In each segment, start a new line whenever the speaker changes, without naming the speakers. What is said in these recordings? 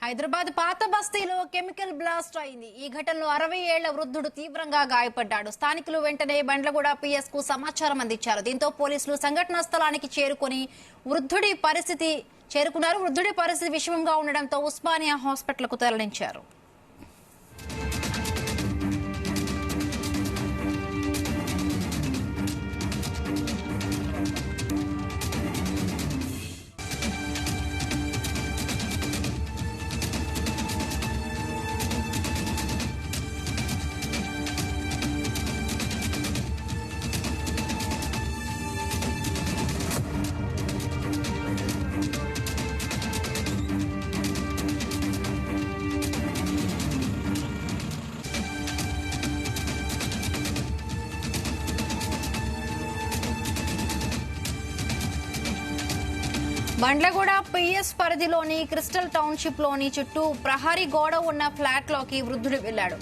హైదరాబాద్ పాత బస్తీలో chemical blast అయింది. ఈ ఘటనలో 60 ఏళ్ల వృద్ధుడు తీవ్రంగా గాయపడ్డాడు. స్థానికులు వెంటనే బండ్లగూడ పిఎస్ కు సమాచారం అందించారు. దీంతో పోలీసులు సంఘటనా స్థలానికి చేరుకుని వృద్ధుడి పరిస్థితి విషమంగా ఉండడంతో ఉస్మానియా హాస్పిటల్ కు తరలించారు. బండ్లగూడ పిఎస్ పరిధిలోని క్రిస్టల్ టౌన్షిప్ లోని చుట్టూ ప్రహరీ గోడ ఉన్న ఫ్లాట్ లోకి వృద్ధుడు వెళ్లాడు.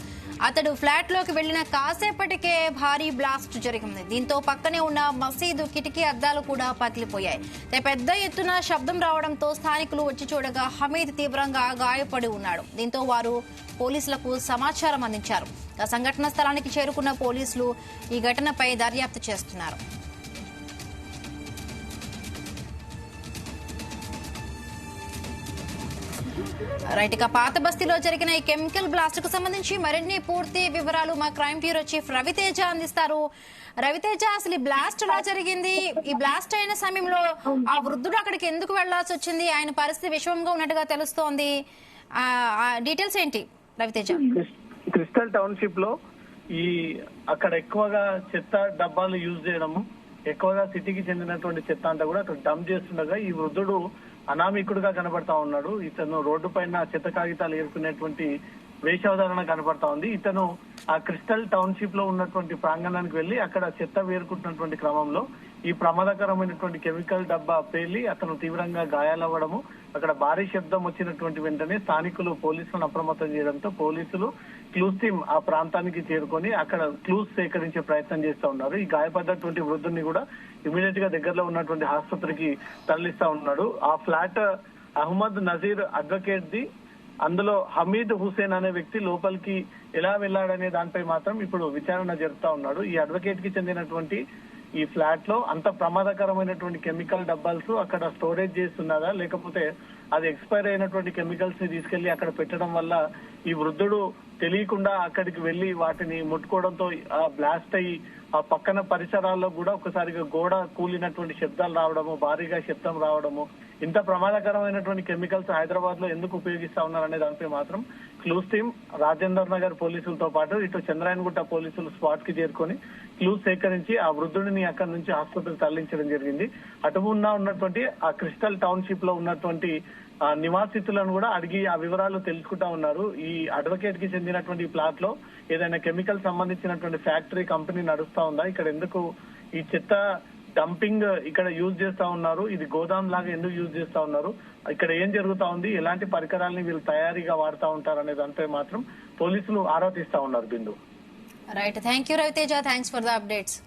అతడు ఫ్లాట్ లోకి వెళ్లిన కాసేపటికే భారీ బ్లాస్ట్ జరిగింది. దీంతో పక్కనే ఉన్న మసీదు కిటికీ అద్దాలు కూడా పగిలిపోయాయి. పెద్ద ఎత్తున శబ్దం రావడంతో స్థానికులు వచ్చి చూడగా హమీద్ తీవ్రంగా గాయపడి ఉన్నాడు. దీంతో వారు పోలీసులకు సమాచారం అందించారు. సంఘటన స్థలానికి చేరుకున్న పోలీసులు ఈ ఘటనపై దర్యాప్తు చేస్తున్నారు. రైట్, ఇక పాత బస్తీలో జరిగిన ఈ కెమికల్ బ్లాస్ట్ కు సంబంధించి మరిన్ని పూర్తి వివరాలు మా క్రైమ్ బ్యూరో చీఫ్ రవితేజ అందిస్తారు. రవితేజ, అసలు ఈ బ్లాస్ట్ ఎలా జరిగింది? ఈ బ్లాస్ట్ అయిన సమయంలో ఆ వృద్ధుడు అక్కడికి ఎందుకు వెళ్లాల్సి వచ్చింది? ఆయన పరిస్థితి విషమంగా ఉన్నట్టుగా తెలుస్తోంది. డీటెయిల్స్ ఏంటి రవితేజ?
క్రిస్టల్ టౌన్షిప్ లో అక్కడ ఎక్కువగా చెత్త డబ్బాలు యూజ్ చేయడము, ఎక్కువగా సిటీకి చెందినటువంటి చెత్త అంతా కూడా అక్కడ డంప్ చేస్తుండగా ఈ వృద్ధుడు అనామికుడుగా కనబడతా ఉన్నాడు. ఇతను రోడ్డు పైన చెత్త కాగితాలు ఏరుకునేటువంటి వేషావధారణ కనబడతా ఉంది. ఇతను ఆ క్రిస్టల్ టౌన్షిప్ లో ఉన్నటువంటి ప్రాంగణానికి వెళ్లి అక్కడ చెత్త వేరుకుంటున్నటువంటి క్రమంలో ఈ ప్రమాదకరమైనటువంటి కెమికల్ డబ్బా పేలి అతను తీవ్రంగా గాయాలవ్వడము, అక్కడ భారీ శబ్దం వచ్చినటువంటి వెంటనే స్థానికులు పోలీసులను అప్రమత్తం చేయడంతో పోలీసులు క్లూస్ టీమ్ ఆ ప్రాంతానికి చేరుకొని అక్కడ క్లూస్ సేకరించే ప్రయత్నం చేస్తా ఉన్నారు. ఈ గాయపడ్డటువంటి వృద్ధుని కూడా ఇమీడియట్ గా దగ్గరలో ఉన్నటువంటి ఆసుపత్రికి తరలిస్తా ఉన్నాడు. ఆ ఫ్లాట్ అహ్మద్ నజీర్ అడ్వకేట్ ది. అందులో హమీద్ హుసేన్ అనే వ్యక్తి లోపలికి ఎలా వెళ్లాడనే దానిపై మాత్రం ఇప్పుడు విచారణ జరుపుతా ఉన్నాడు. ఈ అడ్వకేట్ కి చెందినటువంటి ఈ ఫ్లాట్ లో అంత ప్రమాదకరమైనటువంటి కెమికల్ డబ్బాల్స్ అక్కడ స్టోరేజ్ చేస్తున్నదా, లేకపోతే అది ఎక్స్పైర్ అయినటువంటి కెమికల్స్ ని తీసుకెళ్లి అక్కడ పెట్టడం వల్ల ఈ వృద్ధుడు తెలియకుండా అక్కడికి వెళ్లి వాటిని ముట్టుకోవడంతో బ్లాస్ట్ అయ్యి ఆ పక్కన పరిసరాల్లో కూడా ఒకసారిగా గోడ కూలినటువంటి శబ్దాలు రావడము, భారీగా శబ్దం రావడము, ఇంత ప్రమాదకరమైనటువంటి కెమికల్స్ హైదరాబాద్ లో ఎందుకు ఉపయోగిస్తా ఉన్నారనే దానిపై మాత్రం క్లూస్ టీమ్ రాజేందర్ నగర్ పోలీసులతో పాటు ఇటు చంద్రాయనగుట్ట పోలీసులు స్పాట్ కి చేరుకొని క్లూస్ సేకరించి ఆ వృద్ధుడిని అక్కడి నుంచి ఆసుపత్రికి తరలించడం జరిగింది. అటుమున్నా ఉన్నటువంటి ఆ క్రిస్టల్ టౌన్షిప్ లో ఉన్నటువంటి నివాసితులను కూడా అడిగి ఆ వివరాలు తెలుసుకుంటా ఉన్నారు. ఈ అడ్వకేట్ కి చెందినటువంటి ప్లాట్ లో ఏదైనా కెమికల్ సంబంధించినటువంటి ఫ్యాక్టరీ కంపెనీ నడుస్తా ఉందా, ఇక్కడ ఎందుకు ఈ చెత్త డంపింగ్ ఇక్కడ యూజ్ చేస్తా ఉన్నారు, ఇది గోదాం లాగా ఎందుకు యూజ్ చేస్తా ఉన్నారు, ఇక్కడ ఏం జరుగుతా ఉంది, ఎలాంటి పరికరాలని వీళ్ళు తయారీగా వాడుతూ ఉంటారు అనే దానిపై మాత్రం పోలీసులు ఆరా తీస్తా ఉన్నారు. Bindu.
Right, thank you Raviteja, thanks for the updates.